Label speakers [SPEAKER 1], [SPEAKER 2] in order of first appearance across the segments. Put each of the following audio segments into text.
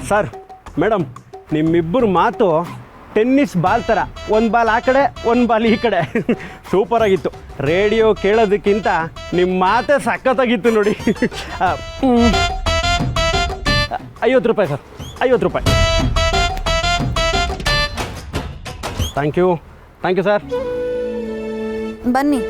[SPEAKER 1] Sir madam ನಿಮ್ಮಿಬ್ಬರು ಮಾತು tennis ball ಥರ, ಒಂದು ಬಾಲ್ ಆ ಕಡೆ ಒಂದು ಬಾಲ್ ಈ ಕಡೆ. ಸೂಪರಾಗಿತ್ತು. ರೇಡಿಯೋ ಕೇಳೋದಕ್ಕಿಂತ ನಿಮ್ಮ ಮಾತೇ ಸಖತ್ತಾಗಿತ್ತು ನೋಡಿ. 50 ರೂಪಾಯಿ ಸರ್, 50 ರೂಪಾಯಿ. Thank you sir.
[SPEAKER 2] ಬನ್ನಿ.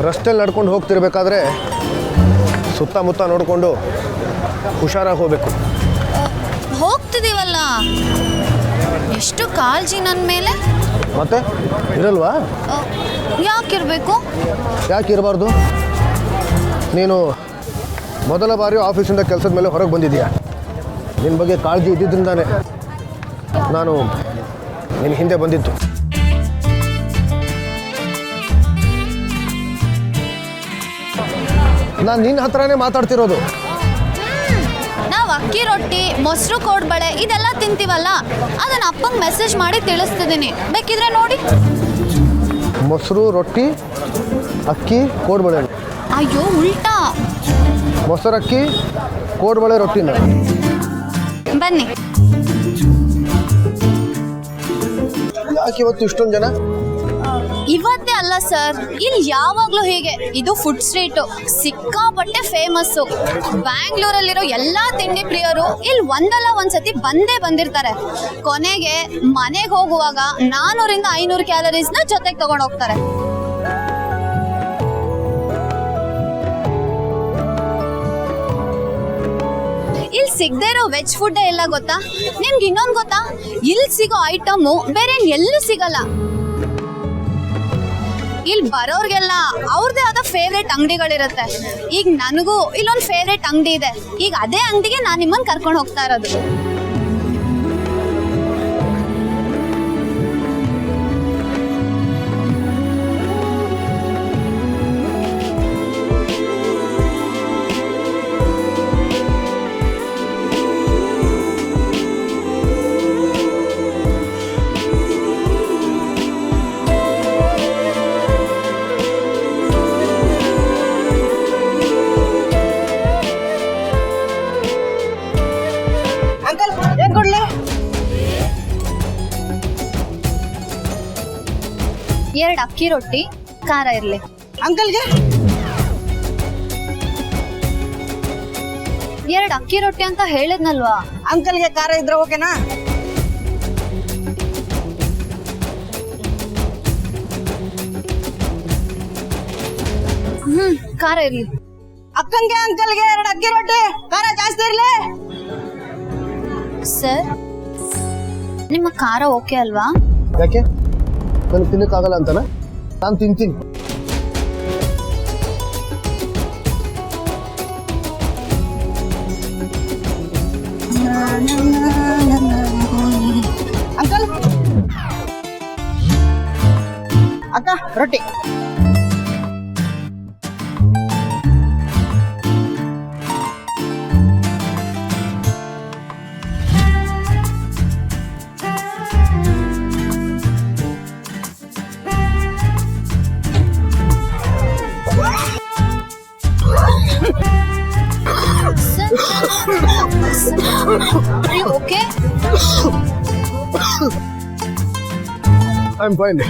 [SPEAKER 3] ರಸ್ತೆಯಲ್ಲಿ ನಡ್ಕೊಂಡು ಹೋಗ್ತಿರ್ಬೇಕಾದ್ರೆ ಸುತ್ತಮುತ್ತ ನೋಡಿಕೊಂಡು ಹುಷಾರಾಗಿ ಹೋಗಬೇಕು.
[SPEAKER 2] ಹೋಗ್ತಿದ್ದೀವಲ್ಲ, ಎಷ್ಟು ಕಾಳಜಿ ನನ್ನ ಮೇಲೆ.
[SPEAKER 3] ಮತ್ತೆ ಇರಲ್ವಾ?
[SPEAKER 2] ಯಾಕಿರಬೇಕು?
[SPEAKER 3] ಯಾಕೆ ಇರಬಾರ್ದು? ನೀನು ಮೊದಲ ಬಾರಿ ಆಫೀಸಿಂದ ಕೆಲಸದ ಮೇಲೆ ಹೊರಗೆ ಬಂದಿದ್ದೀಯ. ನಿನ್ನ ಬಗ್ಗೆ ಕಾಳಜಿ ಇದ್ದಿದ್ದರಿಂದಾನೆ ನಾನು ನಿನ್ನ ಹಿಂದೆ ಬಂದಿದ್ದು. ನಾನು ನಿನ್ನ ಹತ್ರನೇ ಮಾತಾಡ್ತಿರೋದು.
[SPEAKER 2] ನಾವು ಅಕ್ಕಿ ರೊಟ್ಟಿ, ಮೊಸರು ಕೋಡ್ಬಳೆ ಇದೆಲ್ಲ ತಿಂತೀವಲ್ಲ, ಅದನ್ನ ಅಪ್ಪಂಗೆ ಮೆಸೇಜ್ ಮಾಡಿ ತಿಳಿಸ್ತಿದ್ದೀನಿ, ಬೇಕಿದ್ರೆ ನೋಡಿ.
[SPEAKER 3] ಮೊಸರು ರೊಟ್ಟಿ, ಅಕ್ಕಿ, ಕೋಡ್ಬಳೆ.
[SPEAKER 2] ಅಯ್ಯೋ ಉಲ್ಟಾ.
[SPEAKER 3] ಮೊಸರಕ್ಕಿ, ಕೋಡ್ಬಳೆ, ರೊಟ್ಟಿನ.
[SPEAKER 2] ಬನ್ನಿ.
[SPEAKER 3] ಯಾಕೆ ಇವತ್ತು ಇಷ್ಟೊಂದು ಜನ?
[SPEAKER 2] ಇವತ್ತೇ ಅಲ್ಲ ಸರ್, ಇಲ್ಲಿ ಯಾವಾಗ್ಲೂ ಹೀಗೆ. ಇದು ಫುಡ್ ಸ್ಟ್ರೀಟು, ಸಿಕ್ಕಾಪಟ್ಟೆ ಫೇಮಸ್ಸು. ಬ್ಯಾಂಗ್ಳೂರಲ್ಲಿರೋ ಎಲ್ಲಾ ತಿಂಡಿ ಪ್ರಿಯರು ಇಲ್ಲಿ ಒಂದಲ್ಲ ಒಂದ್ಸತಿ ಬಂದೇ ಬಂದಿರ್ತಾರೆ. ಕೊನೆಗೆ ಮನೆಗೆ ಹೋಗುವಾಗ 400 ರಿಂದ 500 ಕ್ಯಾಲರೀಸ್ನ ಜೊತೆಗೆ ತಗೊಂಡು ಹೋಗ್ತಾರೆ. ಇಲ್ಲಿ ಸಿಗದೆ ಇರೋ ವೆಜ್ ಫುಡ್ ಎಲ್ಲ ಗೊತ್ತಾ ನಿಮ್ಗೆ? ಇನ್ನೊಂದು ಗೊತ್ತಾ, ಇಲ್ಲಿ ಸಿಗೋ ಐಟಮು ಬೇರೆ ಎಲ್ಲೂ ಸಿಗಲ್ಲ. ಇಲ್ಲಿ ಬರೋರ್ಗೆಲ್ಲ ಅವ್ರದೇ ಆದ ಫೇವ್ರೇಟ್ ಅಂಗಡಿಗಳಿರುತ್ತೆ. ಈಗ ನನಗೂ ಇಲ್ಲೊಂದು ಫೇವ್ರೇಟ್ ಅಂಗಡಿ ಇದೆ. ಈಗ ಅದೇ ಅಂಗಡಿಗೆ ನಾನು ನಿಮ್ಮನ್ನು ಕರ್ಕೊಂಡು ಹೋಗ್ತಾ ಇರೋದು. ಎರಡು ಅಕ್ಕಿ ರೊಟ್ಟಿ, ಖಾರ ಇರ್ಲಿ.
[SPEAKER 4] ಅಂಕಲ್ಗೆ
[SPEAKER 2] 2 ಅಕ್ಕಿ ರೊಟ್ಟಿ ಅಂತ ಹೇಳಿದ್ನಲ್ವಾ?
[SPEAKER 4] ಅಂಕಲ್ಗೆ ಖಾರ ಇದ್ರೆ ಓಕೆನಾ?
[SPEAKER 2] ಖಾರ ಇರ್ಲಿ.
[SPEAKER 4] ಅಕ್ಕಂಗೆ ಅಂಕಲ್ಗೆ 2 ಅಕ್ಕಿ ರೊಟ್ಟಿ, ಖಾರ ಜಾಸ್ತಿ ಇರ್ಲಿ.
[SPEAKER 2] ಸರ್, ನಿಮ್ಮ ಖಾರ ಓಕೆ ಅಲ್ವಾ?
[SPEAKER 3] ಯಾಕೆ? ನನಗೆ ತಿನ್ನಕ್ಕಾಗಲ್ಲ ಅಂತನಾ? ನಾನು ತಿಂತೀನಿ.
[SPEAKER 4] ಅಂಕಲ್, ಅಕ್ಕ ರೊಟ್ಟಿ.
[SPEAKER 2] Okay,
[SPEAKER 3] I am fine.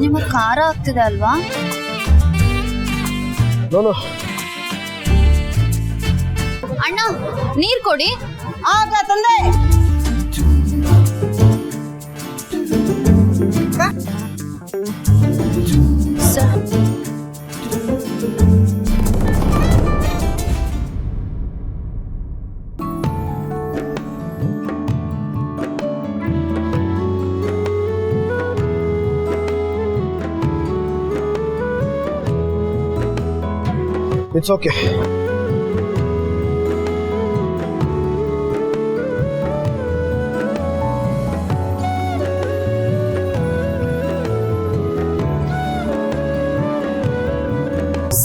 [SPEAKER 2] ನಿಮಗೆ ಖಾರ ಆಗ್ತಿದೆ ಅಲ್ವಾ?
[SPEAKER 3] ನೋನು
[SPEAKER 2] ಅಣ್ಣ, ನೀರ್ ಕೊಡಿ.
[SPEAKER 4] ಆಗ ತಂದೆ.
[SPEAKER 2] Sir,
[SPEAKER 3] it's okay.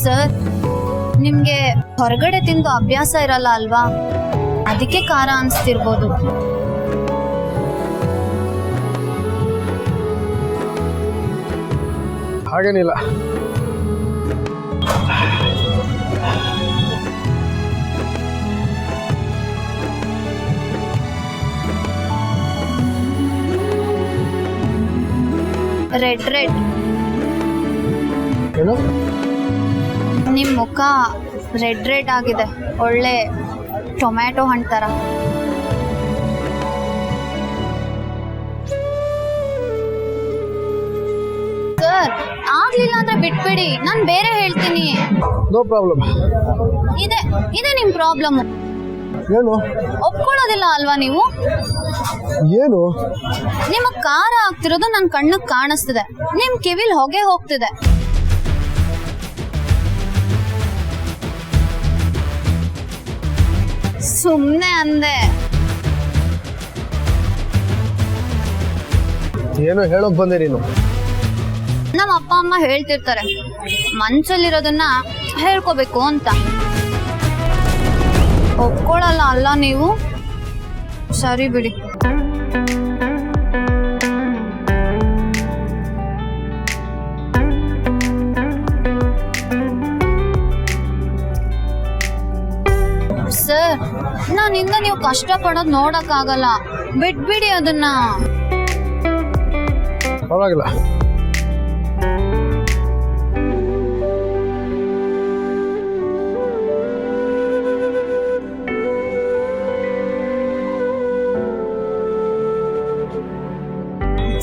[SPEAKER 2] ಸರ್, ನಿಮ್ಗೆ ಹೊರಗಡೆ ತಿಂದು ಅಭ್ಯಾಸ ಇರಲ್ಲ ಅಲ್ವಾ, ಅದಕ್ಕೆ ಖಾರ ಅನ್ಸ್ತಿರ್ಬೋದು.
[SPEAKER 3] ಹಾಗೇನಿಲ್ಲ.
[SPEAKER 2] ರೆಡ್
[SPEAKER 3] ಏನು?
[SPEAKER 2] ನಿಮ್ ಮುಖ ರೆಡ್ ಆಗಿದೆ, ಒಳ್ಳೆ ಟೊಮ್ಯಾಟೊ ಹಣ್ಣು ಥರ. ಸರ್, ಆಗ್ಲಿಲ್ಲ ಅಂದ್ರೆ ಬಿಟ್ಬಿಡಿ, ನಾನು ಬೇರೆ ಹೇಳ್ತೀನಿ.
[SPEAKER 3] No problem.
[SPEAKER 2] ಇದೆ ನಿಮ್ ಪ್ರಾಬ್ಲಮ್.
[SPEAKER 3] ಏನು?
[SPEAKER 2] ಒಪ್ಕೊಳ್ಳೋದಿಲ್ಲ ಅಲ್ವಾ ನೀವು?
[SPEAKER 3] ಏನು?
[SPEAKER 2] ನಿಮಗ್ ಖಾರ ಆಗ್ತಿರೋದು ನನ್ನ ಕಣ್ಣಿಗೆ ಕಾಣಿಸ್ತಿದೆ, ನಿಮ್ ಕಿವಿಲ್ ಹೊಗೆ ಹೋಗ್ತಿದೆ. ಸುಮ್ನೆ ಅಂದೆ.
[SPEAKER 3] ಏನೋ ಹೇಳೋಕ್ ಬಂದೆ ನೀನು.
[SPEAKER 2] ನಮ್ಮ ಅಪ್ಪ ಅಮ್ಮ ಹೇಳ್ತಿರ್ತಾರೆ, ಮನ್ಸಲ್ಲಿರೋದನ್ನ ಹೇಳ್ಕೋಬೇಕು ಅಂತ. ಒಪ್ಕೊಳ್ಳಲ್ಲ ಅಲ್ಲ ನೀವು? ಸರಿ ಬಿಡಿ. ಸರ್, ನಾನಿಂದ ನೀವು ಕಷ್ಟ ಪಡೋದು ನೋಡಕ್ಕಾಗಲ್ಲ, ಬಿಟ್ಬಿಡಿ ಅದನ್ನ.
[SPEAKER 3] ಪರವಾಗಿಲ್ಲ.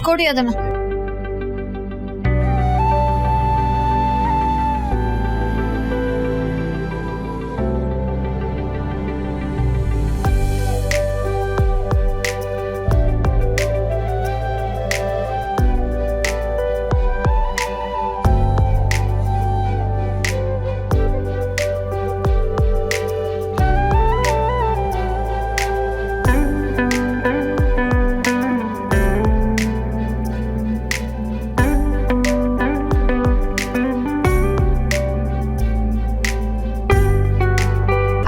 [SPEAKER 2] ಕೊಡಿ ಅದನ್ನ.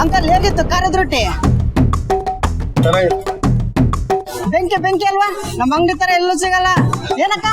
[SPEAKER 4] ಅಂಕಲ್ ಹೇಗಿತ್ತು ಖಾರದ ರೊಟ್ಟಿ?
[SPEAKER 3] ಚೆನ್ನಾಗಿತ್ತು.
[SPEAKER 4] ಬೆಂಕಿ ಅಲ್ವಾ? ನಮ್ಮ ಅಂಗಡಿ ತರ ಎಲ್ಲೂ ಸಿಗಲ್ಲ. ಏನಕ್ಕ?